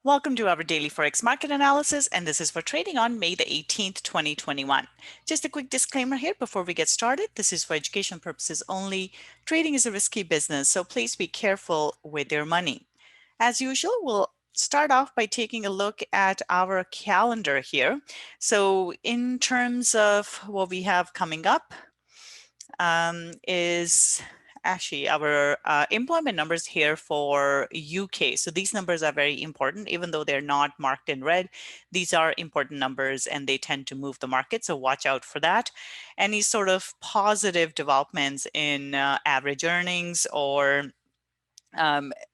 Welcome to our daily Forex market analysis, and this is for trading on May the 18th, 2021. Just a quick disclaimer here before we get started. This is for education purposes only. Trading is a risky business, so please be careful with your money. As usual, we'll start off by taking a look at our calendar here. So in terms of what we have coming up, is actually our employment numbers here for UK. So these numbers are very important, even though they're not marked in red. These are important numbers and they tend to move the market. So watch out for that. Any sort of positive developments in average earnings um,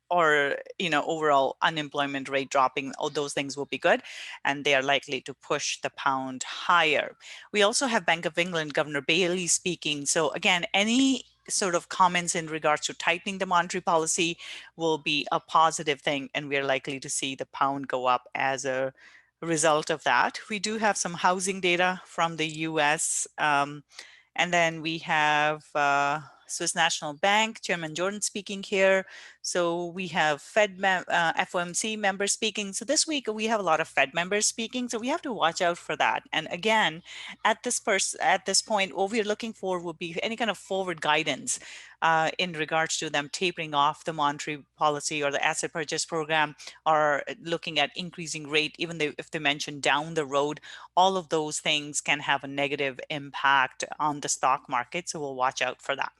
or overall unemployment rate dropping, all those things will be good, and they are likely to push the pound higher. We also have Bank of England Governor Bailey speaking. So again, any sort of comments in regards to tightening the monetary policy will be a positive thing, and we're likely to see the pound go up as a result of that. We do have some housing data from the US, and then we have Swiss National Bank, Chairman Jordan speaking here. So we have FOMC members speaking. So this week we have a lot of Fed members speaking. So we have to watch out for that. And again, at this point, what we're looking for will be any kind of forward guidance in regards to them tapering off the monetary policy or the asset purchase program, or looking at increasing rate, even though if they mention down the road, all of those things can have a negative impact on the stock market. So we'll watch out for that.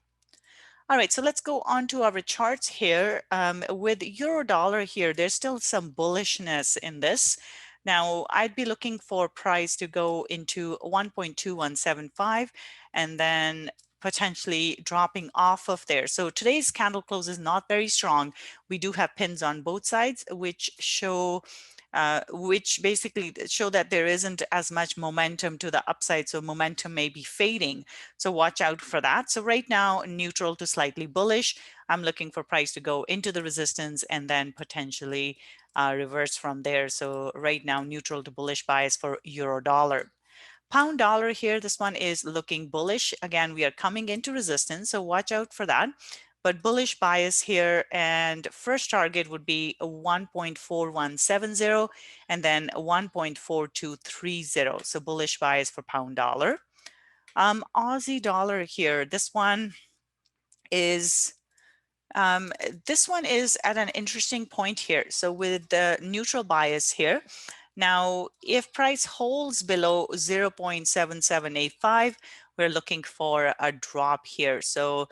All right, so let's go on to our charts here. With euro dollar here, there's still some bullishness in this. Now, I'd be looking for price to go into 1.2175 and then potentially dropping off of there. So today's candle close is not very strong. We do have pins on both sides, which basically show that there isn't as much momentum to the upside. So momentum may be fading. So watch out for that. So right now, neutral to slightly bullish. I'm looking for price to go into the resistance and then potentially reverse from there. So right now, neutral to bullish bias for euro dollar. Pound dollar here, this one is looking bullish. Again, we are coming into resistance, so watch out for that. But bullish bias here, and first target would be 1.4170 and then 1.4230. So bullish bias for pound dollar. Aussie dollar here, this one is at an interesting point here. So with the neutral bias here, now if price holds below 0.7785, we're looking for a drop here. So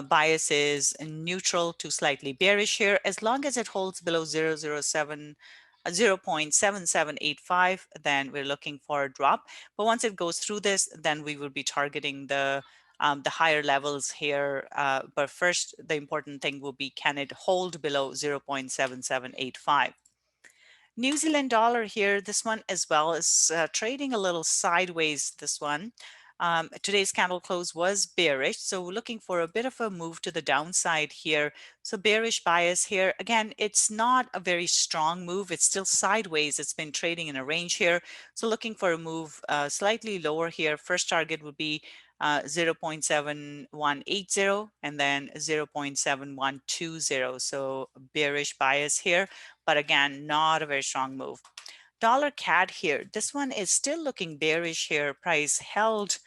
bias is neutral to slightly bearish here. As long as it holds below 0.7785, then we're looking for a drop. But once it goes through this, then we will be targeting the higher levels here. But first, the important thing will be, can it hold below 0.7785? New Zealand dollar here, this one as well is trading a little sideways, this one. Today's candle close was bearish, so we're looking for a bit of a move to the downside here. So bearish bias here. Again, it's not a very strong move. It's still sideways. It's been trading in a range here. So looking for a move slightly lower here. First target would be 0.7180 and then 0.7120. So bearish bias here, but again, not a very strong move. Dollar CAD here, this one is still looking bearish here. Price held,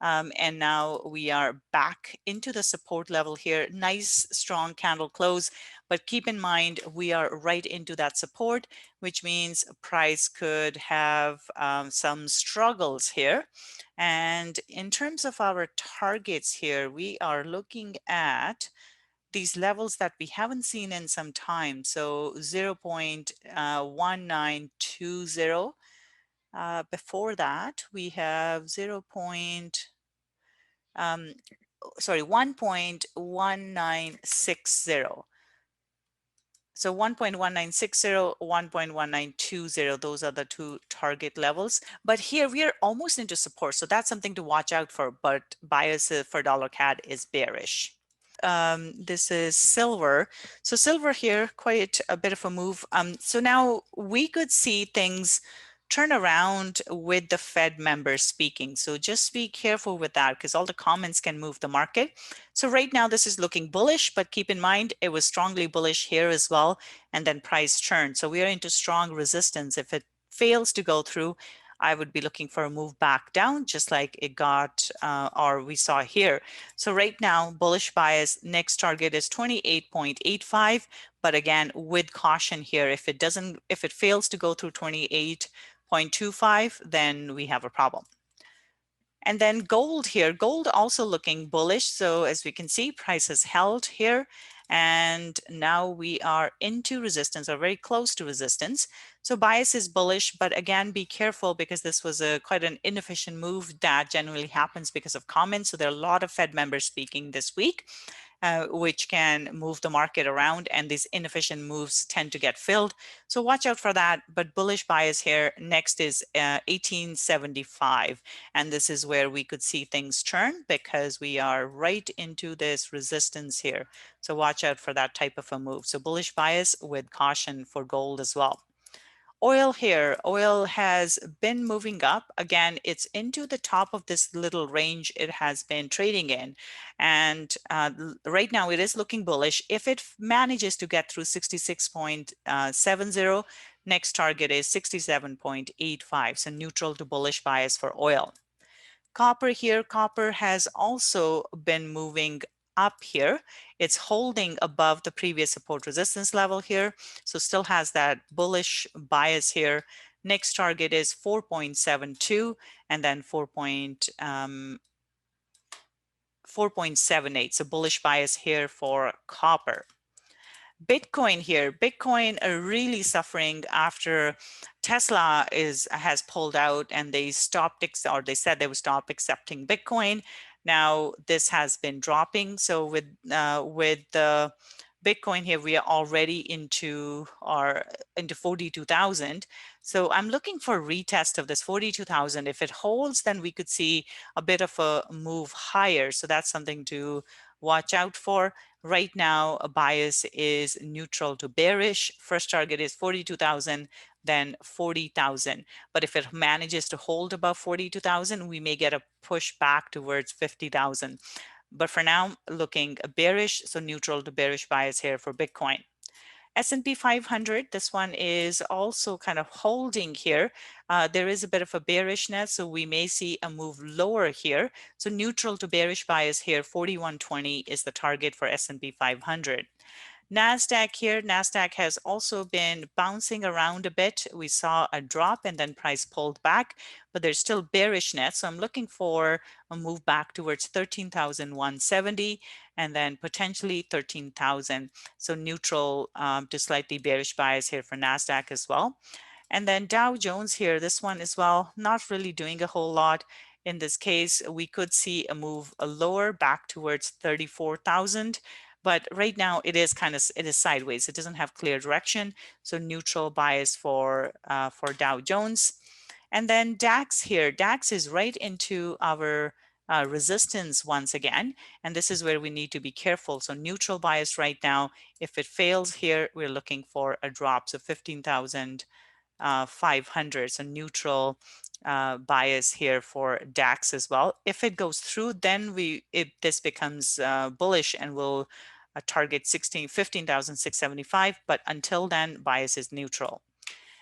and now we are back into the support level here. Nice strong candle close, but keep in mind we are right into that support, which means price could have some struggles here. And in terms of our targets here, we are looking at these levels that we haven't seen in some time. So 0.1920. Before that, we have 1.1960. So 1.1960, 1.1920, those are the two target levels. But here we are almost into support. So that's something to watch out for. But bias for dollar CAD is bearish. This is silver. So silver here, quite a bit of a move. So now we could see things turn around with the Fed members speaking. So just be careful with that because all the comments can move the market. So right now this is looking bullish, but keep in mind it was strongly bullish here as well, and then price turned. So we are into strong resistance. If it fails to go through, I would be looking for a move back down, just like it got or we saw here. So right now, bullish bias, next target is 28.85. But again, with caution here, if it fails to go through 28.25, then we have a problem. And then gold here, gold also looking bullish. So as we can see, price has held here. And now we are into resistance or very close to resistance. So bias is bullish, but again, be careful because this was quite an inefficient move that generally happens because of comments. So there are a lot of Fed members speaking this week. Which can move the market around, and these inefficient moves tend to get filled. So watch out for that. But bullish bias here. Next is 1875, and this is where we could see things turn because we are right into this resistance here. So watch out for that type of a move. So bullish bias with caution for gold as well. Oil here, oil has been moving up. Again, it's into the top of this little range it has been trading in. And right now it is looking bullish. If it manages to get through 66.70, next target is 67.85. So neutral to bullish bias for oil. Copper here, copper has also been moving up here. It's holding above the previous support resistance level here. So still has that bullish bias here. Next target is 4.72 and then 4.78. So bullish bias here for copper. Bitcoin here, Bitcoin are really suffering after Tesla has pulled out and they stopped or they said they would stop accepting Bitcoin. Now this has been dropping. So with the Bitcoin here, we are already into 42,000. So I'm looking for a retest of this 42,000. If it holds, then we could see a bit of a move higher. So that's something to watch out for. Right now, a bias is neutral to bearish. First target is 42,000, then 40,000. But if it manages to hold above 42,000, we may get a push back towards 50,000. But for now, looking bearish, so neutral to bearish bias here for Bitcoin. S&P 500, this one is also kind of holding here. There is a bit of a bearishness, so we may see a move lower here. So neutral to bearish bias here, 4120 is the target for S&P 500. NASDAQ here, NASDAQ has also been bouncing around a bit. We saw a drop and then price pulled back, but there's still bearishness. So I'm looking for a move back towards 13,170 and then potentially 13,000. So neutral to slightly bearish bias here for NASDAQ as well. And then Dow Jones here, this one as well, not really doing a whole lot. In this case, we could see a move lower back towards 34,000. But right now it is sideways. It doesn't have clear direction. So neutral bias for Dow Jones. And then DAX here, DAX is right into our resistance once again. And this is where we need to be careful. So neutral bias right now. If it fails here, we're looking for a drop. So 15,500. So neutral bias here for DAX as well. If it goes through, then this becomes bullish and will target 15,675. But until then, bias is neutral.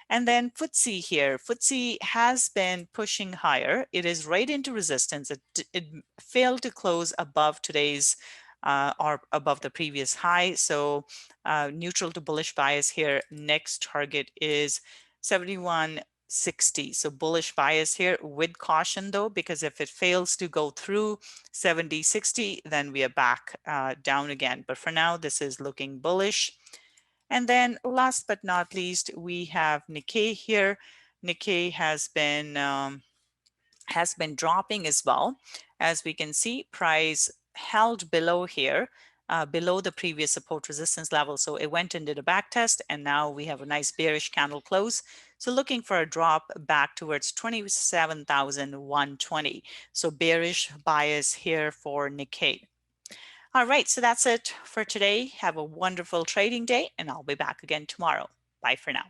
And then FTSE here, FTSE has been pushing higher. It is right into resistance. It failed to close above today's or above the previous high. So neutral to bullish bias here. Next target is 71.60. So bullish bias here with caution though, because if it fails to go through 70.60, then we are back down again. But for now, this is looking bullish. And then last but not least, we have Nikkei here. Nikkei has been dropping as well. As we can see, price held below here, below the previous support resistance level. So it went and did a back test, and now we have a nice bearish candle close. So looking for a drop back towards 27,120. So bearish bias here for Nikkei. All right, so that's it for today. Have a wonderful trading day, and I'll be back again tomorrow. Bye for now.